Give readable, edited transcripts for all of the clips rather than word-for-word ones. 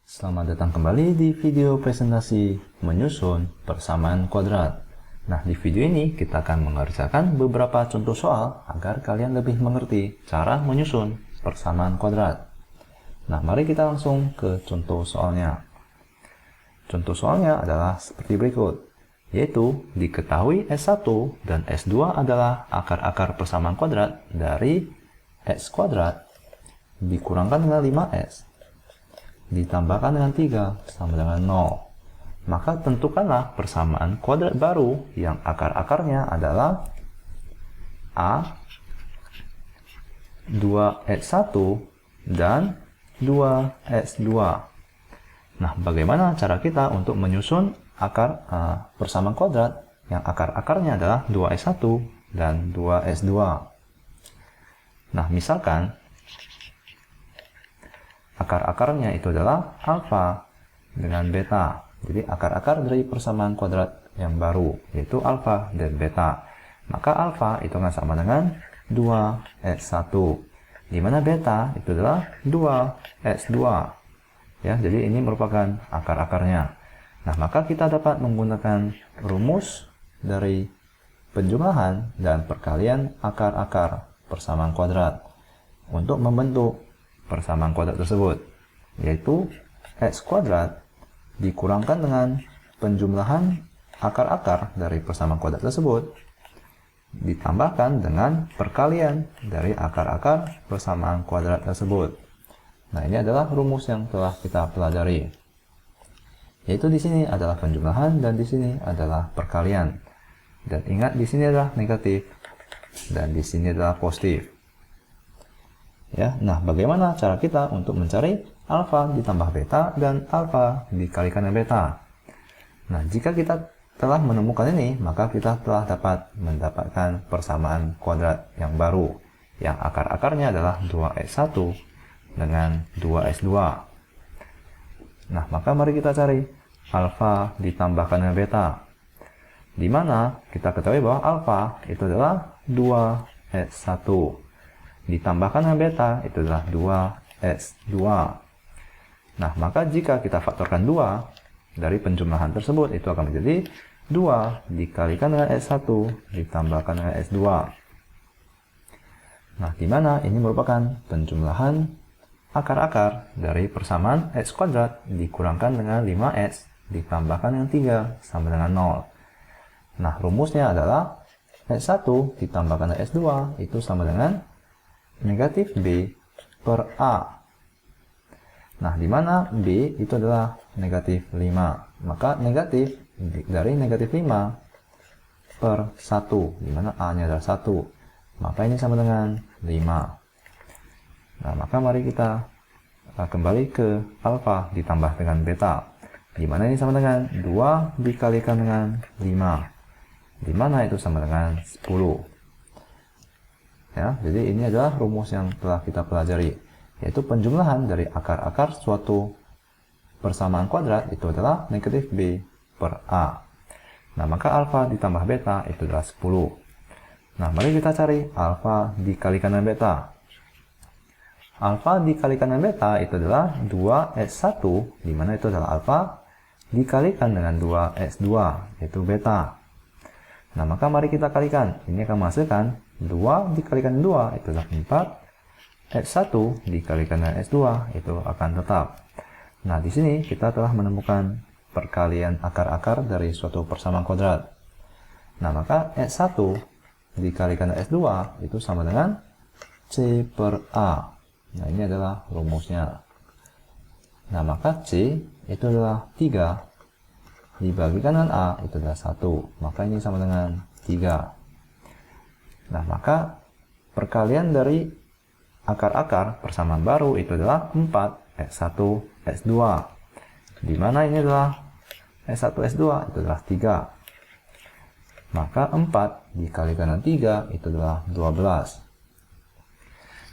Selamat datang kembali di video presentasi menyusun persamaan kuadrat. Nah, di video ini kita akan mengerjakan beberapa contoh soal agar kalian lebih mengerti cara menyusun persamaan kuadrat. Nah, mari kita langsung ke contoh soalnya. Contoh soalnya adalah seperti berikut, yaitu diketahui S1 dan S2 adalah akar-akar persamaan kuadrat dari X kuadrat dikurangkan dengan 5S ditambahkan dengan 3 sama dengan 0. Maka tentukanlah persamaan kuadrat baru yang akar-akarnya adalah A 2x1 dan 2x2. Nah, bagaimana cara kita untuk menyusun akar persamaan kuadrat yang akar-akarnya adalah 2x1 dan 2x2? Nah, misalkan akar-akarnya itu adalah alfa dengan beta. Jadi akar-akar dari persamaan kuadrat yang baru yaitu alfa dan beta. Maka alfa itu akan sama dengan 2x1, di mana beta itu adalah 2x2. Ya, jadi ini merupakan akar-akarnya. Nah, maka kita dapat menggunakan rumus dari penjumlahan dan perkalian akar-akar persamaan kuadrat untuk membentuk persamaan kuadrat tersebut, yaitu x kuadrat dikurangkan dengan penjumlahan akar-akar dari persamaan kuadrat tersebut ditambahkan dengan perkalian dari akar-akar persamaan kuadrat tersebut. Nah, ini adalah rumus yang telah kita pelajari, yaitu di sini adalah penjumlahan dan di sini adalah perkalian. Dan ingat, di sini adalah negatif dan di sini adalah positif. Ya, nah, bagaimana cara kita untuk mencari alfa ditambah beta dan alfa dikalikan dengan beta? Nah, jika kita telah menemukan ini, maka kita telah dapat mendapatkan persamaan kuadrat yang baru, yang akar-akarnya adalah 2x1 dengan 2x2. Nah, maka mari kita cari alfa ditambahkan dengan beta, di mana kita ketahui bahwa alfa itu adalah 2x1. Ditambahkan dengan beta itu adalah 2x2. Nah, maka jika kita faktorkan 2 dari penjumlahan tersebut, itu akan menjadi 2 dikalikan dengan x1 ditambahkan dengan x2. Nah, di mana ini merupakan penjumlahan akar-akar dari persamaan x kuadrat dikurangkan dengan 5x ditambahkan dengan 3 sama dengan 0. Nah, rumusnya adalah x1 ditambahkan dengan x2 itu sama dengan negatif B per A. Nah, di mana B itu adalah negatif 5. Maka negatif dari negatif 5 per 1, di mana A-nya adalah 1. Maka ini sama dengan 5. Nah, maka mari kita kembali ke alfa ditambah dengan beta, di mana ini sama dengan 2 dikalikan dengan 5, di mana itu sama dengan 10. Ya, jadi ini adalah rumus yang telah kita pelajari, yaitu penjumlahan dari akar-akar suatu persamaan kuadrat itu adalah negatif B per A. Nah, maka alfa ditambah beta itu adalah 10. Nah, mari kita cari alfa dikalikan dengan beta. Alfa dikalikan dengan beta itu adalah 2x1, di mana itu adalah alfa dikalikan dengan 2x2, yaitu beta. Nah, maka mari kita kalikan. Ini akan menghasilkan 2 dikalikan 2 itu adalah 4. X1 dikalikan dengan X2 itu akan tetap. Nah, di sini kita telah menemukan perkalian akar-akar dari suatu persamaan kuadrat. Nah, maka X1 dikalikan dengan X2 itu sama dengan C per A. Nah, ini adalah rumusnya. Nah, maka C itu adalah 3 dibagikan dengan A itu adalah 1. Maka ini sama dengan 3. Nah, maka perkalian dari akar-akar persamaan baru itu adalah 4x1 x2, di mana ini adalah x1 x2 itu adalah 3. Maka 4 dikalikan dengan 3 itu adalah 12.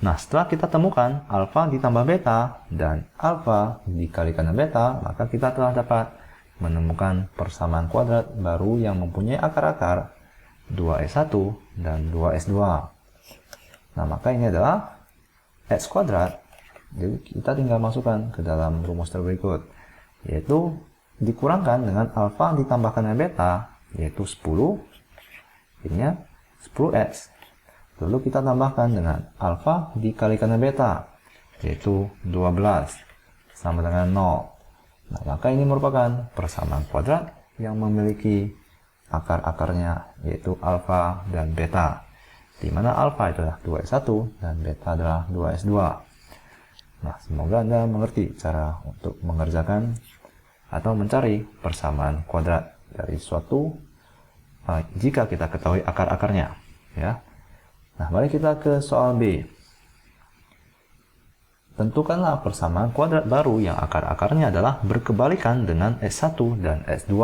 Nah, setelah kita temukan alfa ditambah beta dan alfa dikalikan dengan beta, maka kita telah dapat menemukan persamaan kuadrat baru yang mempunyai akar-akar 2x1 dan 2x2. Nah, maka ini adalah x kuadrat Jadi kita tinggal masukkan ke dalam rumus berikut, yaitu dikurangkan dengan alfa ditambahkan dengan beta, yaitu 10, ininya 10x. Lalu kita tambahkan dengan alfa dikalikan dengan beta, yaitu 12, sama dengan 0. Nah, maka ini merupakan persamaan kuadrat yang memiliki akar-akarnya, yaitu alfa dan beta, di mana alfa itu adalah 2s1 dan beta adalah 2s2. Nah, semoga Anda mengerti cara untuk mengerjakan atau mencari persamaan kuadrat dari suatu jika kita ketahui akar-akarnya, ya. Nah, mari kita ke soal B. Tentukanlah persamaan kuadrat baru yang akar-akarnya adalah berkebalikan dengan S1 dan S2.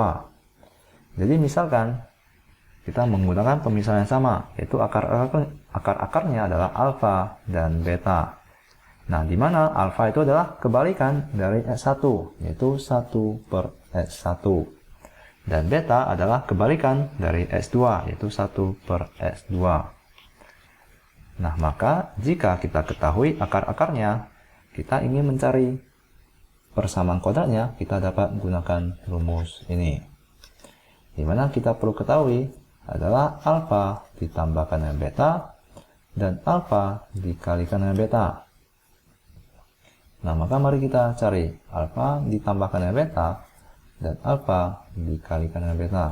Jadi misalkan kita menggunakan pemisahan yang sama, yaitu akar-akarnya adalah alfa dan beta. Nah, di mana alfa itu adalah kebalikan dari S1, yaitu 1 per S1. Dan beta adalah kebalikan dari S2, yaitu 1 per S2. Nah, maka jika kita ketahui akar-akarnya, kita ingin mencari persamaan kuadratnya, kita dapat menggunakan rumus ini. Di mana kita perlu ketahui adalah alfa ditambahkan dengan beta dan alfa dikalikan dengan beta. Nah, maka mari kita cari alfa ditambahkan dengan beta dan alfa dikalikan dengan beta.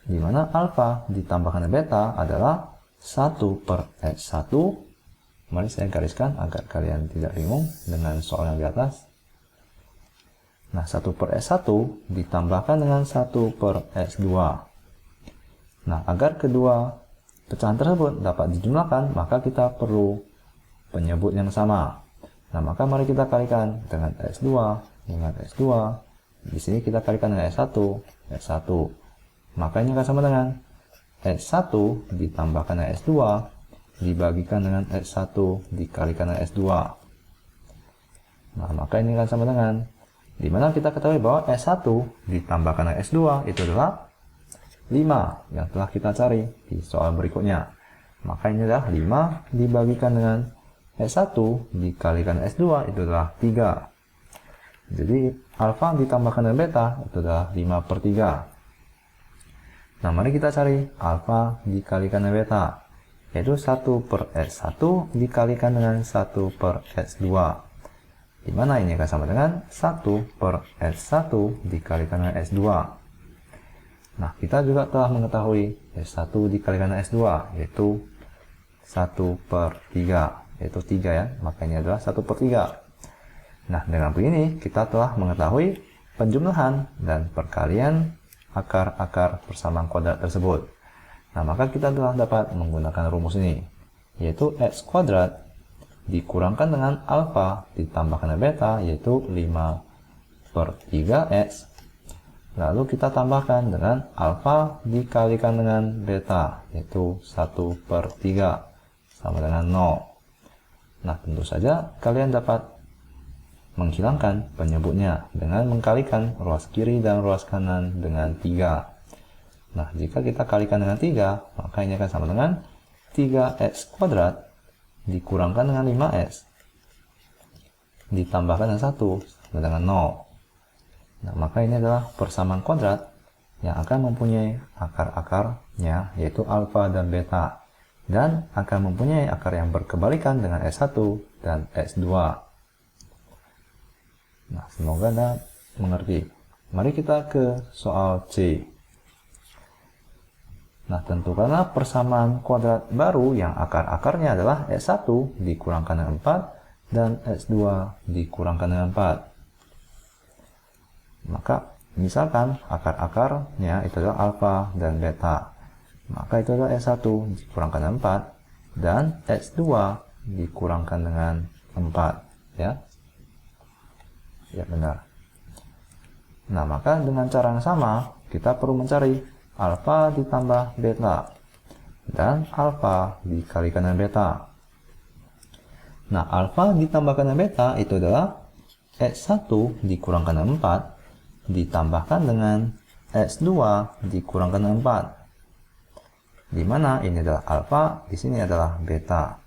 Di mana alfa ditambahkan dengan beta adalah 1 per S1. Mari saya gariskan agar kalian tidak bingung dengan soal yang di atas. Nah, 1 per S1 ditambahkan dengan 1 per S2. Nah, agar kedua pecahan tersebut dapat dijumlahkan, maka kita perlu penyebut yang sama. Nah, maka mari kita kalikan dengan S2 dengan S2. Di sini kita kalikan dengan S1, S1. Maka ini akan sama dengan S1 ditambahkan dengan S2 dibagikan dengan S1 dikalikan dengan S2. Nah, maka ini akan sama dengan, dimana kita ketahui bahwa S1 ditambahkan dengan S2 itu adalah 5 yang telah kita cari di soal berikutnya. Maka ini adalah 5 dibagikan dengan S1 dikalikan S2 itu adalah 3. Jadi alfa ditambahkan dengan beta itu adalah 5 per 3. Nah, mari kita cari alfa dikalikan dengan beta, yaitu 1 per S1 dikalikan dengan 1 per S2. Di mana ini akan sama dengan 1 per S1 dikalikan dengan S2. Nah, kita juga telah mengetahui S1 dikalikan dengan S2, yaitu 1 per 3, yaitu 3 ya, maka ini adalah 1 per 3. Nah, dengan begini kita telah mengetahui penjumlahan dan perkalian akar-akar persamaan kuadrat tersebut. Nah, maka kita telah dapat menggunakan rumus ini, yaitu X kuadrat dikurangkan dengan alfa ditambahkan dengan beta, yaitu 5 per 3X. Lalu kita tambahkan dengan alfa dikalikan dengan beta, yaitu 1 per 3 sama dengan 0. Nah, tentu saja kalian dapat menghilangkan penyebutnya dengan mengkalikan ruas kiri dan ruas kanan dengan 3. Nah, jika kita kalikan dengan 3, maka ini akan sama dengan 3x kuadrat dikurangkan dengan 5x ditambahkan dengan 1 sama dengan 0. Nah, maka ini adalah persamaan kuadrat yang akan mempunyai akar-akarnya, yaitu alfa dan beta, dan akan mempunyai akar yang berkebalikan dengan S1 dan S2. Nah, semoga Anda mengerti. Mari kita ke soal C. Nah, tentukanlah persamaan kuadrat baru yang akar-akarnya adalah S1 dikurangkan dengan 4 dan S2 dikurangkan dengan 4. Maka, misalkan akar-akarnya itu adalah alfa dan beta. Maka itu adalah S1 dikurangkan dengan 4 dan S2 dikurangkan dengan 4. Ya. Ya, benar. Nah, maka dengan cara yang sama, kita perlu mencari alfa ditambah beta dan alfa dikalikan dengan beta. Nah, alfa ditambahkan dengan beta itu adalah S1 dikurangkan dengan 4 ditambahkan dengan S2 dikurangkan dengan 4. Di mana ini adalah alfa, di sini adalah beta.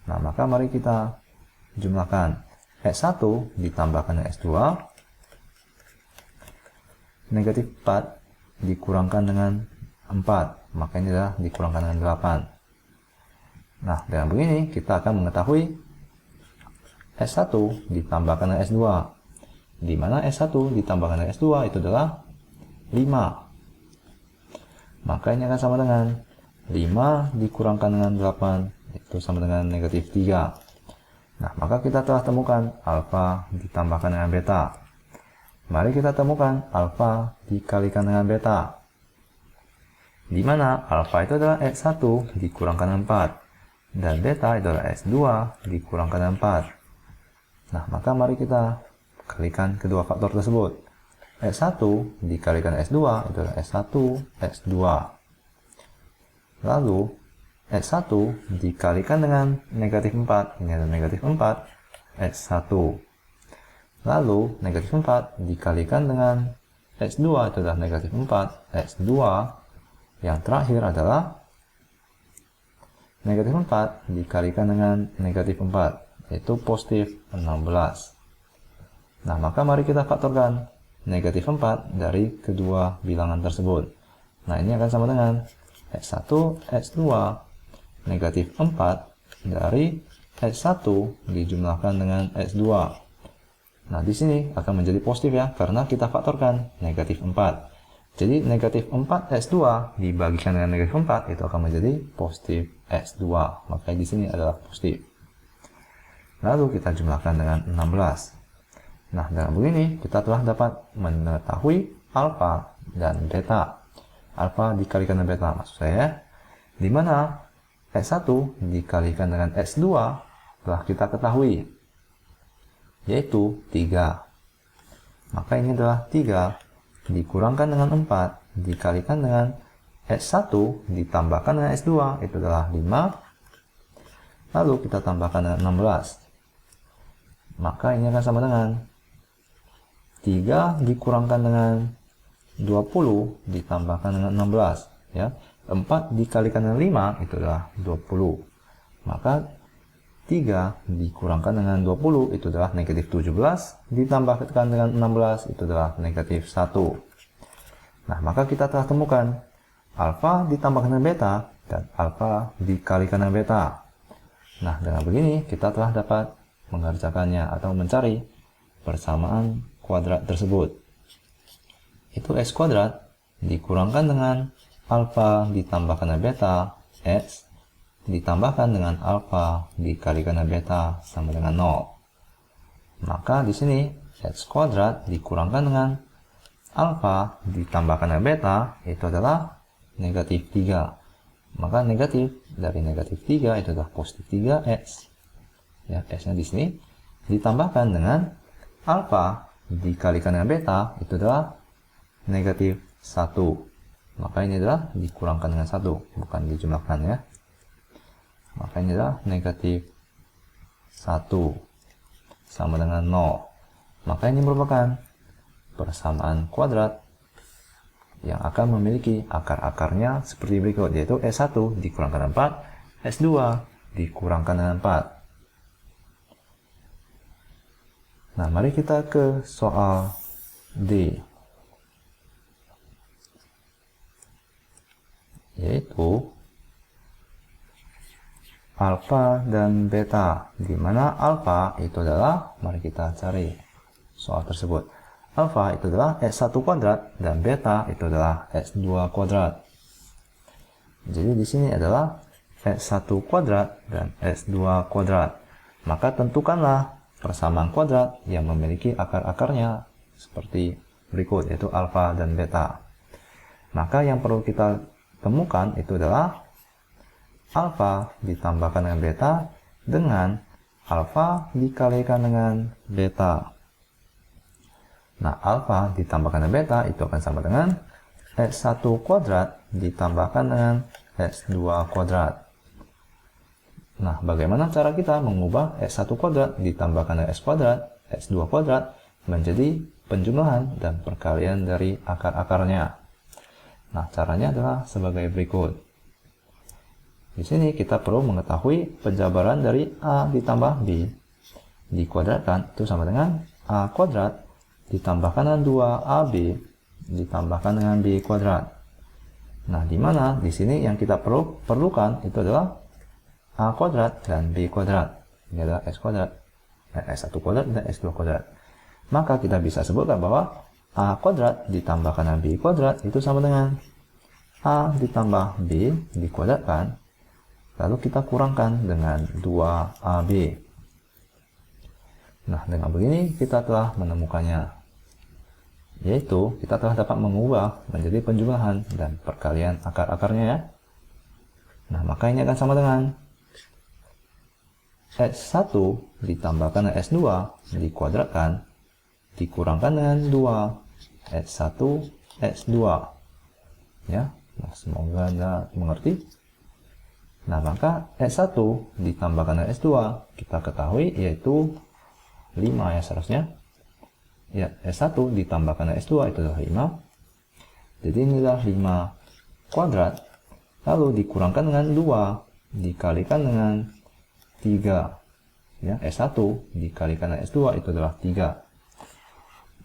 Nah, maka mari kita jumlahkan. S1 ditambahkan dengan S2, negatif 4 dikurangkan dengan 4, maka ini adalah dikurangkan dengan 8. Nah, dengan begini kita akan mengetahui S1 ditambahkan dengan S2, di mana S1 ditambahkan dengan S2 itu adalah 5. Maka ini akan sama dengan 5 dikurangkan dengan 8, itu sama dengan negatif 3. Nah, maka kita telah temukan alfa ditambahkan dengan beta. Mari kita temukan alfa dikalikan dengan beta, di mana alfa itu adalah S1 dikurangkan dengan 4, dan beta itu adalah S2 dikurangkan dengan 4. Nah, maka mari kita kalikan kedua faktor tersebut. S1 dikalikan S2 itu adalah S1, S2. Lalu, S1 dikalikan dengan negatif 4, ini adalah negatif 4, S1. Lalu, negatif 4 dikalikan dengan S2 itu adalah negatif 4, S2. Yang terakhir adalah negatif 4 dikalikan dengan negatif 4, yaitu positif 16. Nah, maka mari kita faktorkan negatif 4 dari kedua bilangan tersebut. Nah, ini akan sama dengan S1, S2, negatif 4 dari S1 dijumlahkan dengan S2. Nah, di sini akan menjadi positif ya, karena kita faktorkan negatif 4. Jadi, negatif 4 S2 dibagikan dengan negatif 4, itu akan menjadi positif S2. Maka di sini adalah positif. Lalu kita jumlahkan dengan 16. Nah, dengan begini kita telah dapat mengetahui alfa dan beta. Alfa dikalikan dengan beta, maksud saya, di mana S1 dikalikan dengan S2 telah kita ketahui, yaitu 3. Maka ini adalah 3 dikurangkan dengan 4 dikalikan dengan S1 ditambahkan dengan S2, itu adalah 5. Lalu kita tambahkan dengan 16. Maka ini akan sama dengan 3 dikurangkan dengan 20 ditambahkan dengan 16, ya. 4 dikalikan dengan 5 itu adalah 20. Maka 3 dikurangkan dengan 20 itu adalah negatif 17 ditambahkan dengan 16 itu adalah negatif 1. Nah, maka kita telah temukan alfa ditambahkan dengan beta dan alfa dikalikan dengan beta. Nah, dengan begini kita telah dapat mengerjakannya atau mencari persamaan kuadrat tersebut. Itu X kuadrat dikurangkan dengan alfa ditambahkan dengan beta, X ditambahkan dengan alfa dikalikan dengan beta sama dengan 0. Maka di sini X kuadrat dikurangkan dengan alfa ditambahkan dengan beta itu adalah negatif 3. Maka negatif dari negatif 3 itu adalah positif 3X. Ya, X-nya di sini ditambahkan dengan alfa dikalikan dengan beta itu adalah negatif 1. Maka ini adalah dikurangkan dengan 1, bukan dijumlahkan ya. Maka ini adalah negatif 1 sama dengan 0. Maka ini merupakan persamaan kuadrat yang akan memiliki akar-akarnya seperti berikut, yaitu S1 dikurangkan 4, S2 dikurangkan dengan 4. Nah, mari kita ke soal D, yaitu alfa dan beta, di mana alfa itu adalah, mari kita cari soal tersebut. Alfa itu adalah S1 kuadrat dan beta itu adalah S2 kuadrat. Jadi di sini adalah S1 kuadrat dan S2 kuadrat. Maka tentukanlah persamaan kuadrat yang memiliki akar-akarnya seperti berikut, yaitu alfa dan beta. Maka yang perlu kita temukan itu adalah alfa ditambahkan dengan beta dengan alfa dikalikan dengan beta. Nah, alfa ditambahkan dengan beta itu akan sama dengan S1 kuadrat ditambahkan dengan S2 kuadrat. Nah, bagaimana cara kita mengubah S1 kuadrat ditambahkan dengan S kuadrat, S2 kuadrat menjadi penjumlahan dan perkalian dari akar-akarnya? Nah, caranya adalah sebagai berikut. Di sini kita perlu mengetahui penjabaran dari A ditambah B dikuadratkan itu sama dengan A kuadrat ditambahkan dengan 2AB ditambahkan dengan B kuadrat. Nah, di mana di sini yang kita perlukan itu adalah A kuadrat dan B kuadrat. Ini adalah S kuadrat, S1 kuadrat dan S2 kuadrat. Maka kita bisa sebutkan bahwa A kuadrat ditambahkan dengan B kuadrat itu sama dengan A ditambah B dikuadratkan, lalu kita kurangkan dengan 2AB. Nah, dengan begini kita telah menemukannya, yaitu kita telah dapat mengubah menjadi penjumlahan dan perkalian akar-akarnya ya. Nah, maka ini akan sama dengan S1 ditambahkan dengan S2 dikuadratkan dikurangkan dengan 2 S1 S2 ya. Nah, semoga Anda mengerti. Nah, maka S1 ditambahkan dengan S2 kita ketahui yaitu 5 ya seharusnya. Ya, S1 ditambahkan dengan S2 itu adalah 5. Jadi inilah 5 kuadrat. Lalu dikurangkan dengan 2 dikalikan dengan 3. Ya, S1 dikalikan dengan S2 itu adalah 3.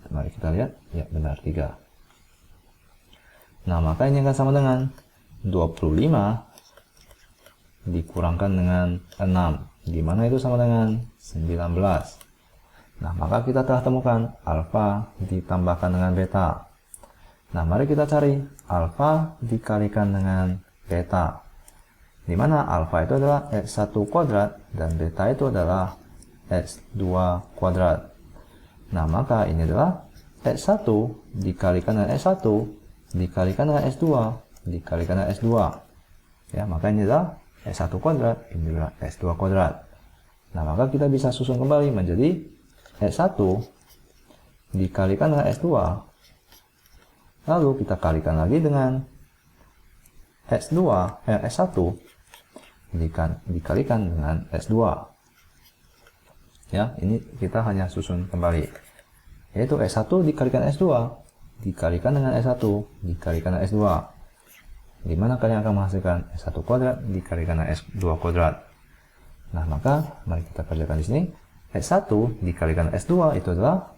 Mari kita lihat. Ya, benar 3. Nah, maka ini akan sama dengan 25 dikurangkan dengan 6. Di mana itu sama dengan 19. Nah, maka kita telah temukan alfa ditambahkan dengan beta. Nah, mari kita cari alfa dikalikan dengan beta. Di mana alfa itu adalah S1 kuadrat dan beta itu adalah S2 kuadrat. Nah, maka ini adalah S1 dikalikan dengan S1 dikalikan dengan S2 dikalikan dengan S2. Ya, maka ini adalah S1 kuadrat, ini adalah S2 kuadrat. Nah, maka kita bisa susun kembali menjadi S1 dikalikan dengan S2, lalu kita kalikan lagi dengan S1 dikalikan dengan S2. Ya, ini kita hanya susun kembali, yaitu S1 dikalikan S2 dikalikan dengan S1 dikalikan dengan S2, di mana kalian akan menghasilkan S1 kuadrat dikalikan dengan S2 kuadrat. Nah, maka mari kita kerjakan di sini. S1 dikalikan S2 itu adalah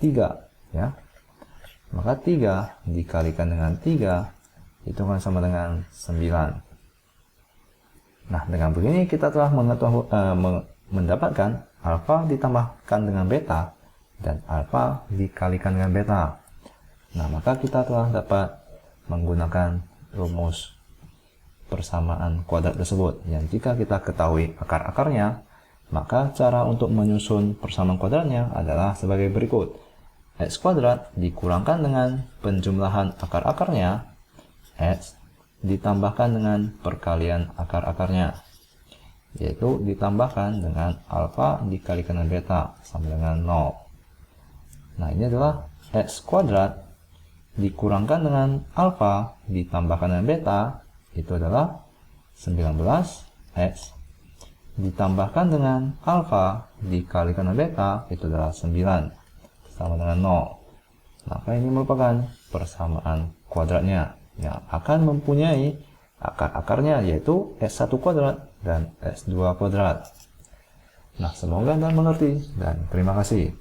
3 ya. Maka 3 dikalikan dengan 3 itu akan sama dengan 9. Nah, dengan begini kita telah mendapatkan alfa ditambahkan dengan beta dan alfa dikalikan dengan beta. Nah, maka kita telah dapat menggunakan rumus persamaan kuadrat tersebut, yang jika kita ketahui akar-akarnya, maka cara untuk menyusun persamaan kuadratnya adalah sebagai berikut. X kuadrat dikurangkan dengan penjumlahan akar-akarnya, X ditambahkan dengan perkalian akar-akarnya, yaitu ditambahkan dengan alfa dikalikan dengan beta sama dengan 0. Nah, ini adalah X kuadrat dikurangkan dengan alfa ditambahkan dengan beta, itu adalah 19X ditambahkan dengan alfa dikalikan dengan beta, itu adalah 9 sama dengan 0. Maka ini merupakan persamaan kuadratnya yang akan mempunyai akar-akarnya, yaitu S1 kuadrat dan S2 kuadrat. Nah, semoga Anda mengerti dan terima kasih.